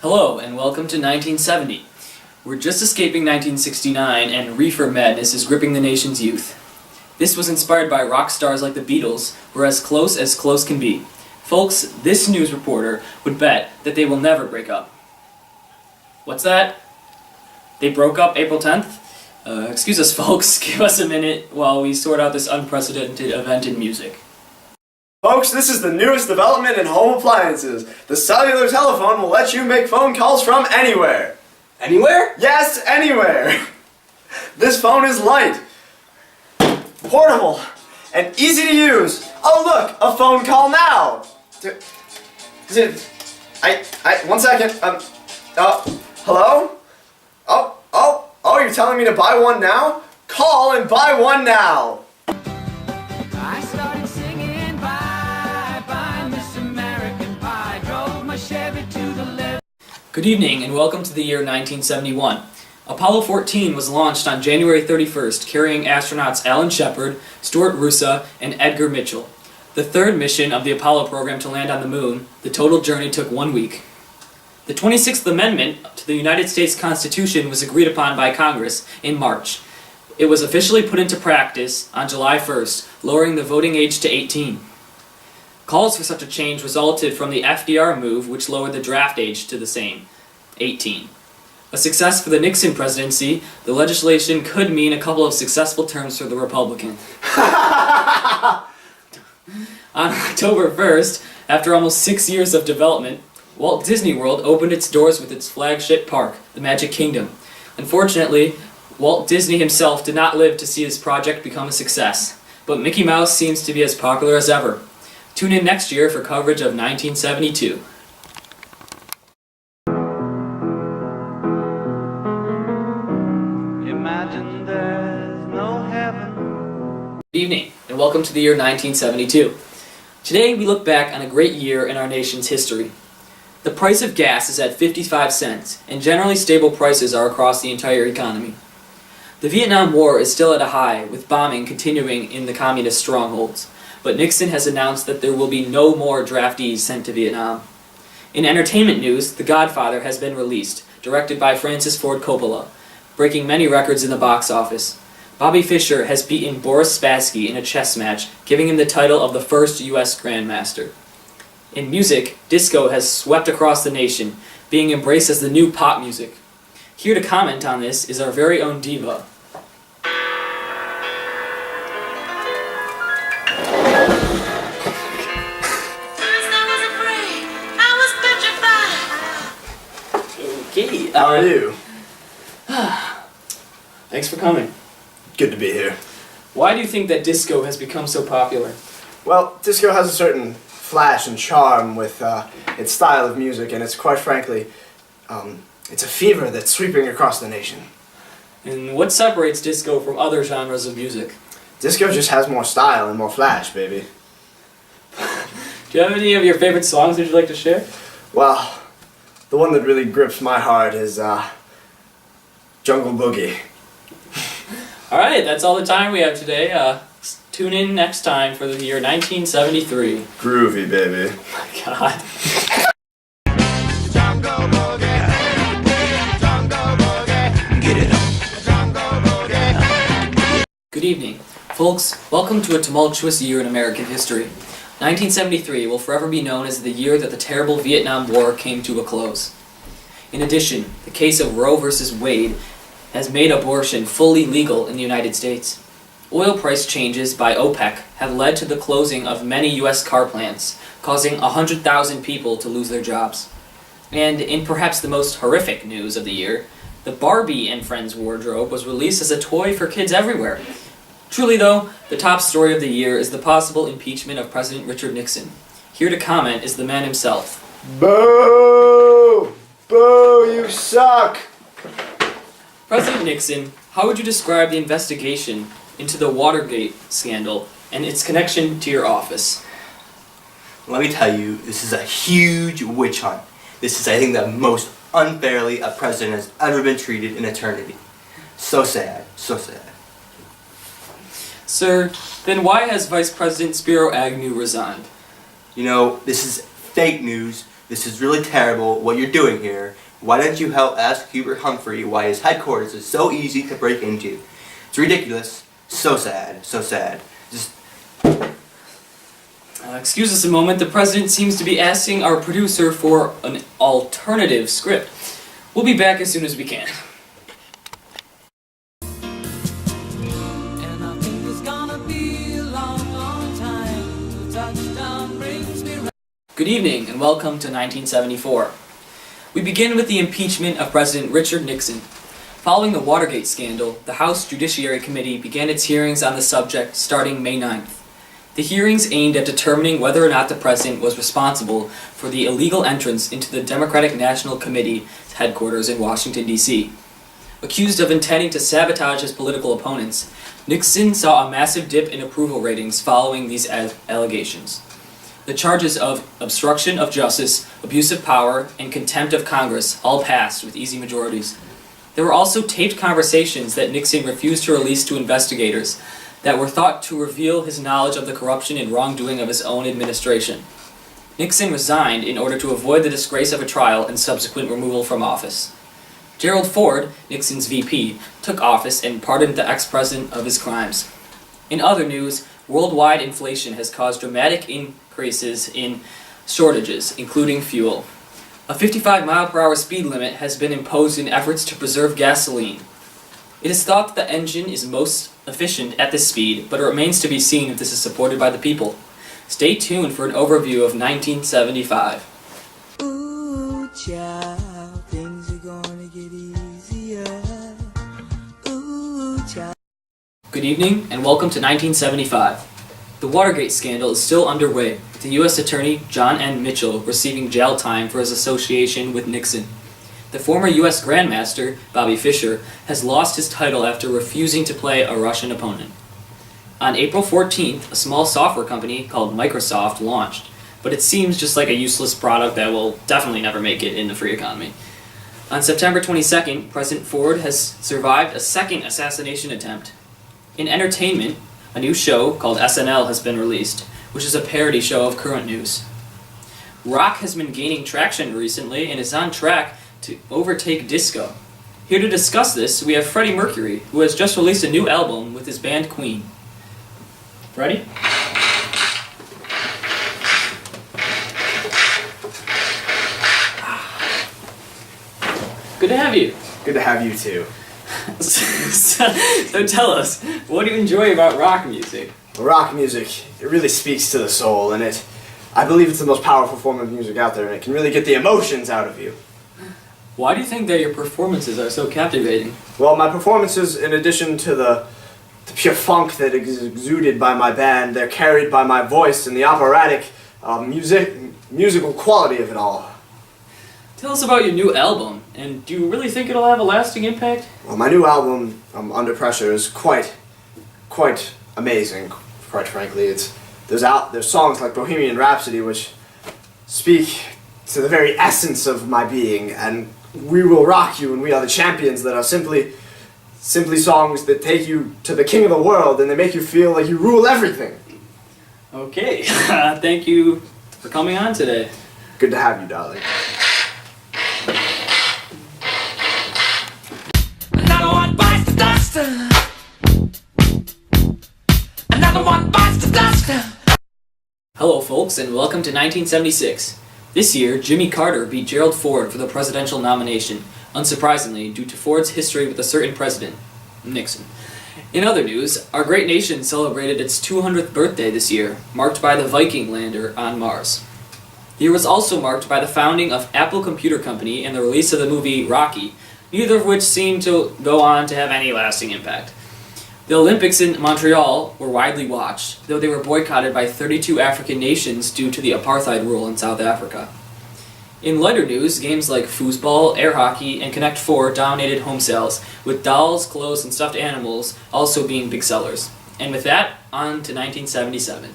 Hello, and welcome to 1970. We're just escaping 1969, and reefer madness is gripping the nation's youth. This was inspired by rock stars like the Beatles, who are as close can be. Folks, this news reporter would bet that they will never break up. What's that? They broke up April 10th? Excuse us, folks. Give us a minute while we sort out this unprecedented event in music. Folks, this is the newest development in home appliances. The cellular telephone will let you make phone calls from anywhere. Anywhere? Yes, anywhere. This phone is light, portable, and easy to use. Oh look, a phone call now. One second. Hello? Oh, you're telling me to buy one now? Call and buy one now. I started singing bye bye Miss American Pie, drove my Chevy to the left. Good evening, and welcome to the year 1971. Apollo 14 was launched on January 31st, carrying astronauts Alan Shepard, Stuart Roosa, and Edgar Mitchell. The third mission of the Apollo program to land on the moon, the total journey took 1 week. The 26th Amendment to the United States Constitution was agreed upon by Congress in March. It was officially put into practice on July 1st, lowering the voting age to 18. Calls for such a change resulted from the FDR move, which lowered the draft age to the same, 18. A success for the Nixon presidency, the legislation could mean a couple of successful terms for the Republican. On October 1st, after almost 6 years of development, Walt Disney World opened its doors with its flagship park, the Magic Kingdom. Unfortunately, Walt Disney himself did not live to see his project become a success, but Mickey Mouse seems to be as popular as ever. Tune in next year for coverage of 1972. Imagine there's no heaven. Good evening, and welcome to the year 1972. Today we look back on a great year in our nation's history. The price of gas is at 55 cents, and generally stable prices are across the entire economy. The Vietnam War is still at a high, with bombing continuing in the communist strongholds, but Nixon has announced that there will be no more draftees sent to Vietnam. In entertainment news, The Godfather has been released, directed by Francis Ford Coppola, breaking many records in the box office. Bobby Fischer has beaten Boris Spassky in a chess match, giving him the title of the first U.S. Grandmaster. In music, disco has swept across the nation, being embraced as the new pop music. Here to comment on this is our very own diva. Okay, How are you? Thanks for coming. Good to be here. Why do you think that disco has become so popular? Well, disco has a certain flash and charm with its style of music, and it's quite frankly, it's a fever that's sweeping across the nation. And what separates disco from other genres of music? Disco just has more style and more flash, baby. Do you have any of your favorite songs that you'd like to share? Well, the one that really grips my heart is Jungle Boogie. Alright, that's all the time we have today. Tune in next time for the year 1973. Groovy, baby. Oh my god. Jungle boogie, jungle boogie, get it on. Jungle boogie. Good evening. Folks, welcome to a tumultuous year in American history. 1973 will forever be known as the year that the terrible Vietnam War came to a close. In addition, the case of Roe v. Wade has made abortion fully legal in the United States. Oil price changes by OPEC have led to the closing of many U.S. car plants, causing 100,000 people to lose their jobs. And in perhaps the most horrific news of the year, the Barbie and Friends wardrobe was released as a toy for kids everywhere. Truly though, the top story of the year is the possible impeachment of President Richard Nixon. Here to comment is the man himself. Boo! Boo, you suck! President Nixon, how would you describe the investigation into the Watergate scandal and its connection to your office? Let me tell you, this is a huge witch hunt. This is, I think, the most unfairly a president has ever been treated in eternity. So sad, so sad. Sir, then why has Vice President Spiro Agnew resigned? You know, this is fake news. This is really terrible what you're doing here. Why don't you help ask Hubert Humphrey why his headquarters is so easy to break into? It's ridiculous. So sad. So sad. Just... Excuse us a moment, the president seems to be asking our producer for an alternative script. We'll be back as soon as we can. And I think it's gonna be a long, long time till touchdown brings me round. Good evening and welcome to 1974. We begin with the impeachment of President Richard Nixon. Following the Watergate scandal, the House Judiciary Committee began its hearings on the subject starting May 9th. The hearings aimed at determining whether or not the president was responsible for the illegal entrance into the Democratic National Committee headquarters in Washington, D.C. Accused of intending to sabotage his political opponents, Nixon saw a massive dip in approval ratings following these allegations. The charges of obstruction of justice, abuse of power, and contempt of Congress all passed with easy majorities. There were also taped conversations that Nixon refused to release to investigators that were thought to reveal his knowledge of the corruption and wrongdoing of his own administration. Nixon resigned in order to avoid the disgrace of a trial and subsequent removal from office. Gerald Ford, Nixon's VP, took office and pardoned the ex-president of his crimes. In other news, worldwide inflation has caused dramatic increases in shortages, including fuel. A 55-mile-per-hour speed limit has been imposed in efforts to preserve gasoline. It is thought that the engine is most efficient at this speed, but it remains to be seen if this is supported by the people. Stay tuned for an overview of 1975. Ooh, child, things are gonna get easier. Ooh, child. Good evening, and welcome to 1975. The Watergate scandal is still underway, with the U.S. Attorney John N. Mitchell receiving jail time for his association with Nixon. The former U.S. Grandmaster, Bobby Fischer, has lost his title after refusing to play a Russian opponent. On April 14th, a small software company called Microsoft launched, but it seems just like a useless product that will definitely never make it in the free economy. On September 22nd, President Ford has survived a second assassination attempt. In entertainment, a new show called SNL has been released, which is a parody show of current news. Rock has been gaining traction recently and is on track to overtake disco. Here to discuss this, we have Freddie Mercury, who has just released a new album with his band Queen. Freddie? Good to have you. Good to have you too. So tell us, what do you enjoy about rock music? Rock music, it really speaks to the soul, and I believe it's the most powerful form of music out there, and it can really get the emotions out of you. Why do you think that your performances are so captivating? Well, my performances, in addition to the pure funk that is exuded by my band, they're carried by my voice and the operatic musical quality of it all. Tell us about your new album, and do you really think it'll have a lasting impact? Well, my new album, Under Pressure, is quite amazing, quite frankly. There's songs like Bohemian Rhapsody which speak to the very essence of my being, and We Will Rock You and We Are the Champions, that are simply songs that take you to the king of the world and they make you feel like you rule everything. Okay, thank you for coming on today. Good to have you, darling. Another one bites the dust. Another one bites the dust. Hello folks, and welcome to 1976. This year, Jimmy Carter beat Gerald Ford for the presidential nomination, unsurprisingly due to Ford's history with a certain president, Nixon. In other news, our great nation celebrated its 200th birthday this year, marked by the Viking lander on Mars. The year was also marked by the founding of Apple Computer Company and the release of the movie Rocky, neither of which seemed to go on to have any lasting impact. The Olympics in Montreal were widely watched, though they were boycotted by 32 African nations due to the apartheid rule in South Africa. In lighter news, games like foosball, air hockey, and Connect 4 dominated home sales, with dolls, clothes, and stuffed animals also being big sellers. And with that, on to 1977.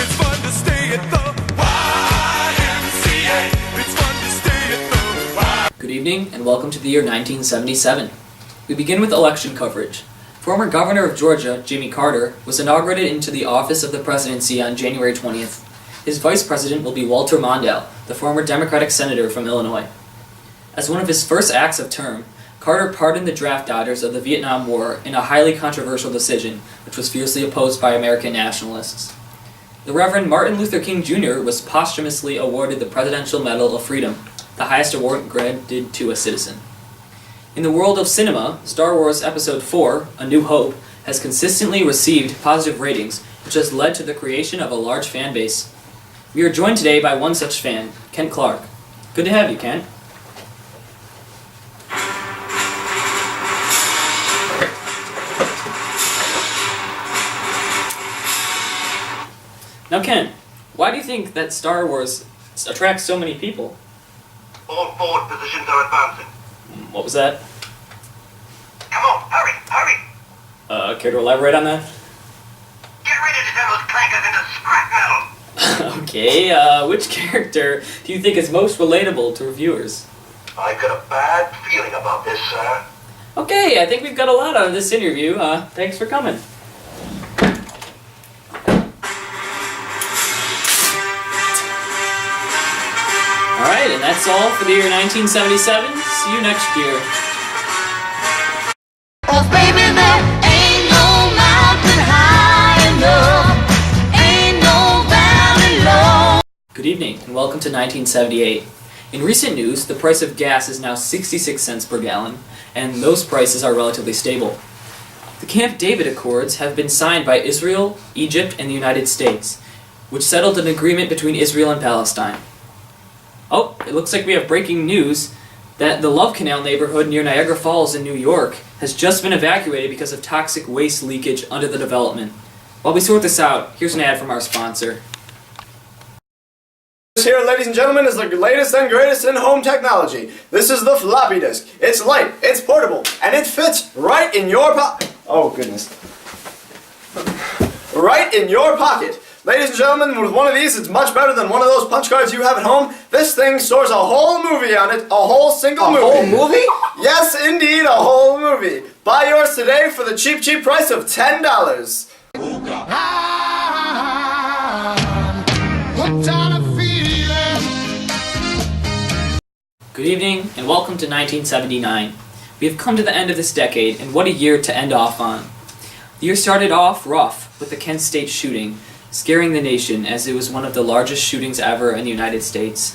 It's fun to stay at the YMCA. It's fun to stay at the Good evening, and welcome to the year 1977. We begin with election coverage. Former Governor of Georgia, Jimmy Carter, was inaugurated into the office of the presidency on January 20th. His vice president will be Walter Mondale, the former Democratic senator from Illinois. As one of his first acts of term, Carter pardoned the draft dodgers of the Vietnam War in a highly controversial decision, which was fiercely opposed by American nationalists. The Reverend Martin Luther King Jr. was posthumously awarded the Presidential Medal of Freedom, the highest award granted to a citizen. In the world of cinema, Star Wars Episode 4, A New Hope, has consistently received positive ratings, which has led to the creation of a large fan base. We are joined today by one such fan, Kent Clark. Good to have you, Kent. Now, Ken, why do you think that Star Wars attracts so many people? All forward positions are advancing. What was that? Come on, hurry! Care to elaborate on that? Get ready to turn those clankers into scrap metal! Okay, which character do you think is most relatable to reviewers? I've got a bad feeling about this, sir. Okay, I think we've got a lot out of this interview. Thanks for coming. Alright, and that's all for the year 1977. See you next year. Oh, baby, there ain't no mountain high enough, ain't no valley low. Good evening, and welcome to 1978. In recent news, the price of gas is now 66 cents per gallon, and those prices are relatively stable. The Camp David Accords have been signed by Israel, Egypt, and the United States, which settled an agreement between Israel and Palestine. Oh, it looks like we have breaking news that the Love Canal neighborhood near Niagara Falls in New York has just been evacuated because of toxic waste leakage under the development. While we sort this out, here's an ad from our sponsor. This here, ladies and gentlemen, is the latest and greatest in home technology. This is the floppy disk. It's light, it's portable, and it fits right in your pocket. Oh, goodness. Right in your pocket. Ladies and gentlemen, with one of these, it's much better than one of those punch cards you have at home. This thing stores a whole movie on it, a whole single movie. A whole movie? Yes, indeed, a whole movie. Buy yours today for the cheap, cheap price of $10. Good evening, and welcome to 1979. We have come to the end of this decade, and what a year to end off on. The year started off rough with the Kent State shooting, scaring the nation as it was one of the largest shootings ever in the United States.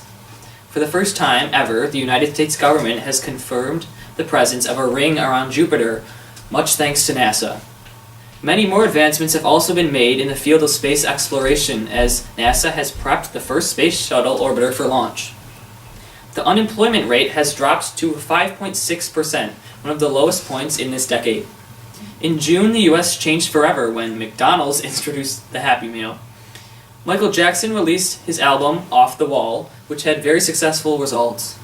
For the first time ever, the United States government has confirmed the presence of a ring around Jupiter, much thanks to NASA. Many more advancements have also been made in the field of space exploration as NASA has prepped the first space shuttle orbiter for launch. The unemployment rate has dropped to 5.6%, one of the lowest points in this decade. In June, the US changed forever when McDonald's introduced the Happy Meal. Michael Jackson released his album, Off the Wall, which had very successful results.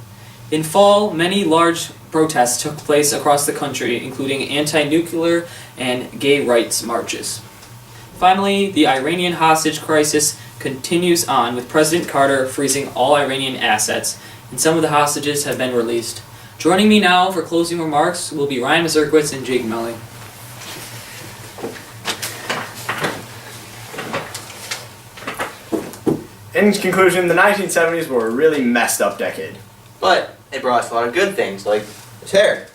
In fall, many large protests took place across the country, including anti-nuclear and gay rights marches. Finally, the Iranian hostage crisis continues on, with President Carter freezing all Iranian assets, and some of the hostages have been released. Joining me now for closing remarks will be Ryan Mazurkowitz and Jake Melly. In conclusion, the 1970s were a really messed up decade. But it brought us a lot of good things, like his hair.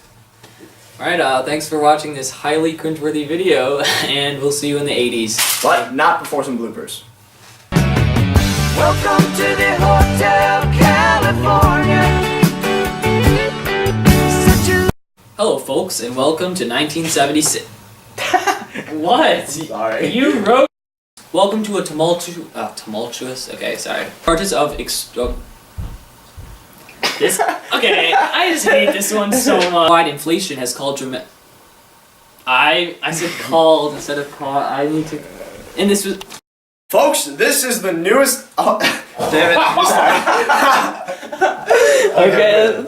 Alright, thanks for watching this highly cringeworthy video, and we'll see you in the 80s. But not before some bloopers. Welcome to the Hotel California. Hello folks, and welcome to 1976. What? Sorry. You wrote... Welcome to a tumultuous... Okay, sorry. Charges of This... Okay, I just hate this one so much. Wide inflation has called I said called instead of called. I need to... And this was... Folks, this is the newest... Oh, damn it. Okay.